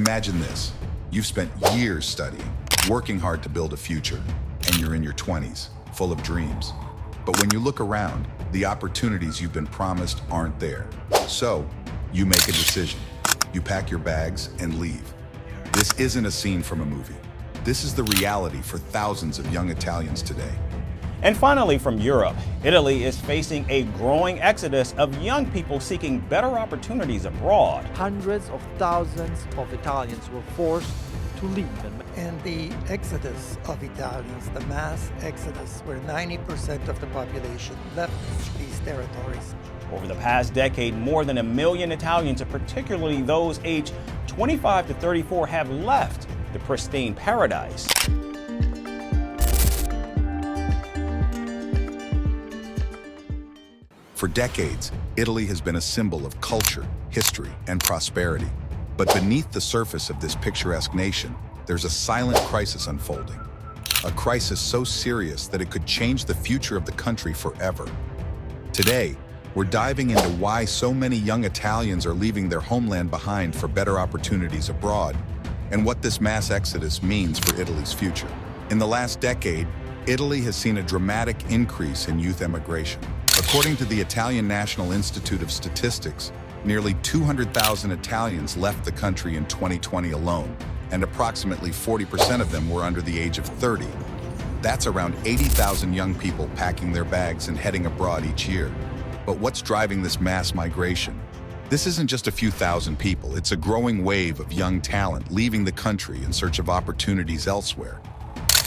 Imagine this. You've spent years studying, working hard to build a future, and you're in your 20s, full of dreams. But when you look around, the opportunities you've been promised aren't there. So, you make a decision. You pack your bags and leave. This isn't a scene from a movie. This is the reality for thousands of young Italians today. And finally, from Europe, Italy is facing a growing exodus of young people seeking better opportunities abroad. Hundreds of thousands of Italians were forced to leave. And the exodus of Italians, the mass exodus, where 90% of the population left these territories. Over the past decade, more than 1 million Italians, and particularly those aged 25 to 34, have left the pristine paradise. For decades, Italy has been a symbol of culture, history, and prosperity. But beneath the surface of this picturesque nation, there's a silent crisis unfolding. A crisis so serious that it could change the future of the country forever. Today, we're diving into why so many young Italians are leaving their homeland behind for better opportunities abroad, and what this mass exodus means for Italy's future. In the last decade, Italy has seen a dramatic increase in youth emigration. According to the Italian National Institute of Statistics, nearly 200,000 Italians left the country in 2020 alone, and approximately 40% of them were under the age of 30. That's around 80,000 young people packing their bags and heading abroad each year. But what's driving this mass migration? This isn't just a few thousand people, it's a growing wave of young talent leaving the country in search of opportunities elsewhere.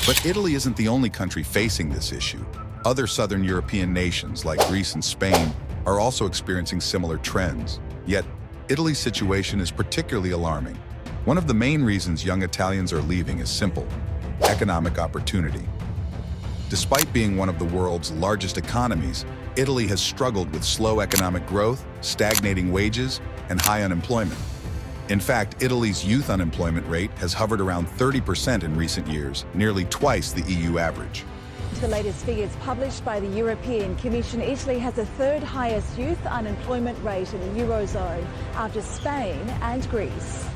But Italy isn't the only country facing this issue. Other southern European nations like Greece and Spain are also experiencing similar trends. Yet, Italy's situation is particularly alarming. One of the main reasons young Italians are leaving is simple: economic opportunity. Despite being one of the world's largest economies, Italy has struggled with slow economic growth, stagnating wages, and high unemployment. In fact, Italy's youth unemployment rate has hovered around 30% in recent years, nearly twice the EU average. The latest figures published by the European Commission, Italy has the third highest youth unemployment rate in the Eurozone after Spain and Greece.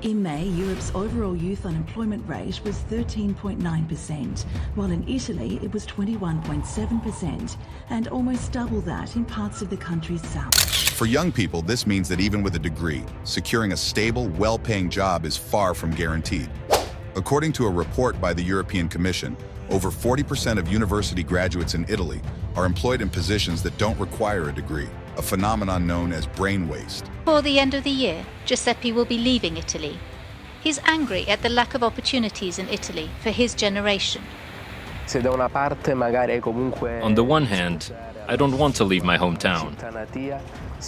In May, Europe's overall youth unemployment rate was 13.9%, while in Italy it was 21.7%, and almost double that in parts of the country's south. For young people, this means that even with a degree, securing a stable, well-paying job is far from guaranteed. According to a report by the European Commission, over 40% of university graduates in Italy are employed in positions that don't require a degree, a phenomenon known as brain waste. Before the end of the year, Giuseppe will be leaving Italy. He's angry at the lack of opportunities in Italy for his generation. On the one hand, I don't want to leave my hometown.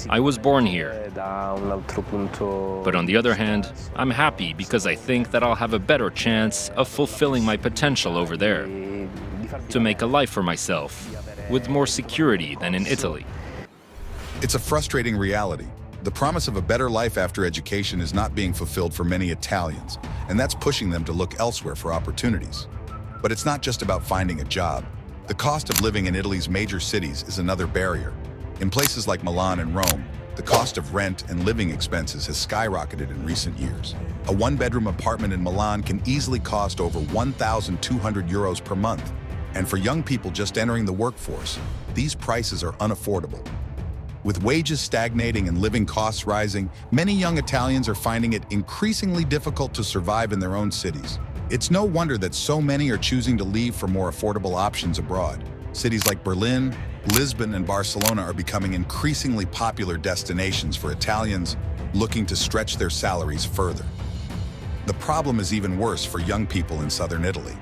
I was born here. But on the other hand, I'm happy because I think that I'll have a better chance of fulfilling my potential over there, to make a life for myself, with more security than in Italy. It's a frustrating reality. The promise of a better life after education is not being fulfilled for many Italians, and that's pushing them to look elsewhere for opportunities. But it's not just about finding a job. The cost of living in Italy's major cities is another barrier. In places like Milan and Rome, the cost of rent and living expenses has skyrocketed in recent years. A one-bedroom apartment in Milan can easily cost over 1,200 euros per month. And for young people just entering the workforce, these prices are unaffordable. With wages stagnating and living costs rising, many young Italians are finding it increasingly difficult to survive in their own cities. It's no wonder that so many are choosing to leave for more affordable options abroad. Cities like Berlin, Lisbon, and Barcelona are becoming increasingly popular destinations for Italians looking to stretch their salaries further. The problem is even worse for young people in southern Italy.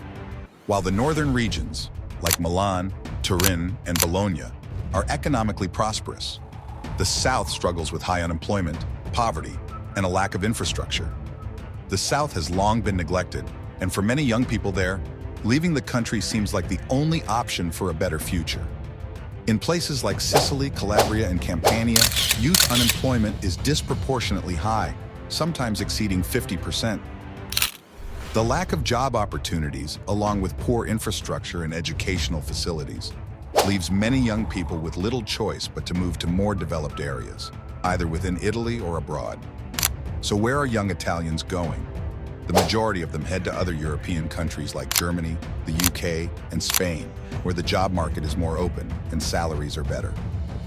While the northern regions, like Milan, Turin, and Bologna, are economically prosperous, the south struggles with high unemployment, poverty, and a lack of infrastructure. The south has long been neglected, and for many young people there, leaving the country seems like the only option for a better future. In places like Sicily, Calabria, and Campania, youth unemployment is disproportionately high, sometimes exceeding 50%. The lack of job opportunities, along with poor infrastructure and educational facilities, leaves many young people with little choice but to move to more developed areas, either within Italy or abroad. So where are young Italians going? The majority of them head to other European countries like Germany, the UK, and Spain, where the job market is more open and salaries are better.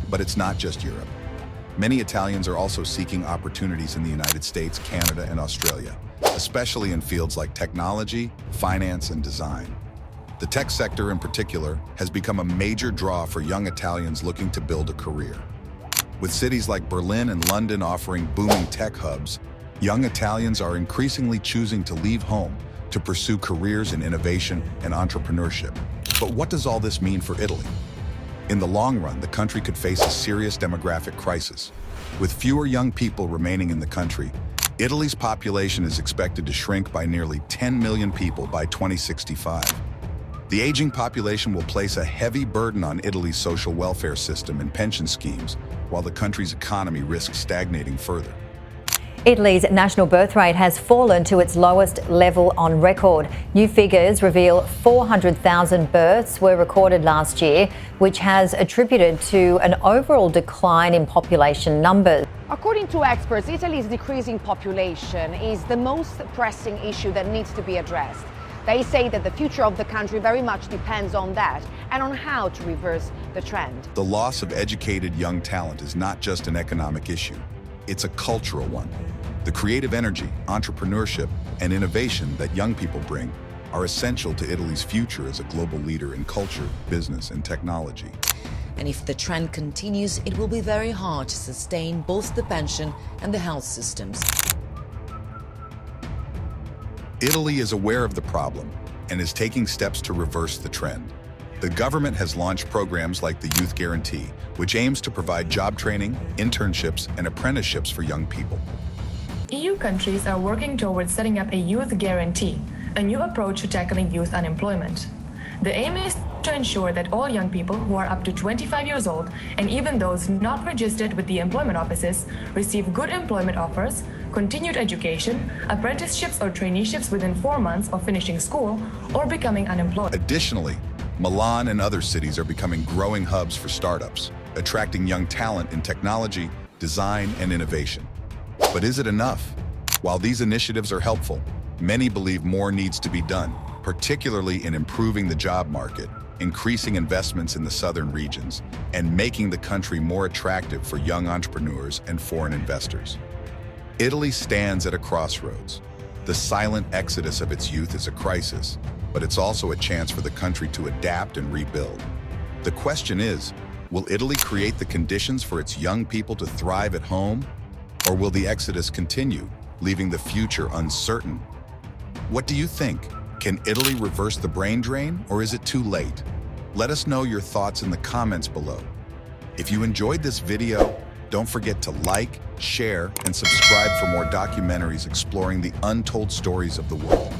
But it's not just Europe. Many Italians are also seeking opportunities in the United States, Canada, and Australia, especially in fields like technology, finance, and design. The tech sector in particular has become a major draw for young Italians looking to build a career. With cities like Berlin and London offering booming tech hubs, young Italians are increasingly choosing to leave home to pursue careers in innovation and entrepreneurship. But what does all this mean for Italy? In the long run, the country could face a serious demographic crisis. With fewer young people remaining in the country, Italy's population is expected to shrink by nearly 10 million people by 2065. The aging population will place a heavy burden on Italy's social welfare system and pension schemes, while the country's economy risks stagnating further. Italy's national birth rate has fallen to its lowest level on record. New figures reveal 400,000 births were recorded last year, which has attributed to an overall decline in population numbers. According to experts, Italy's decreasing population is the most pressing issue that needs to be addressed. They say that the future of the country very much depends on that and on how to reverse the trend. The loss of educated young talent is not just an economic issue, it's a cultural one. The creative energy, entrepreneurship, and innovation that young people bring are essential to Italy's future as a global leader in culture, business, and technology. And if the trend continues, it will be very hard to sustain both the pension and the health systems. Italy is aware of the problem and is taking steps to reverse the trend. The government has launched programs like the Youth Guarantee, which aims to provide job training, internships, and apprenticeships for young people. EU countries are working towards setting up a youth guarantee, a new approach to tackling youth unemployment. The aim is to ensure that all young people who are up to 25 years old, and even those not registered with the employment offices, receive good employment offers, continued education, apprenticeships or traineeships within 4 months of finishing school or becoming unemployed. Additionally, Milan and other cities are becoming growing hubs for startups, attracting young talent in technology, design, and innovation. But is it enough? While these initiatives are helpful, many believe more needs to be done, particularly in improving the job market, increasing investments in the southern regions, and making the country more attractive for young entrepreneurs and foreign investors. Italy stands at a crossroads. The silent exodus of its youth is a crisis, but it's also a chance for the country to adapt and rebuild. The question is, will Italy create the conditions for its young people to thrive at home? Or will the exodus continue, leaving the future uncertain? What do you think? Can Italy reverse the brain drain, or is it too late? Let us know your thoughts in the comments below. If you enjoyed this video, don't forget to like, share, and subscribe for more documentaries exploring the untold stories of the world.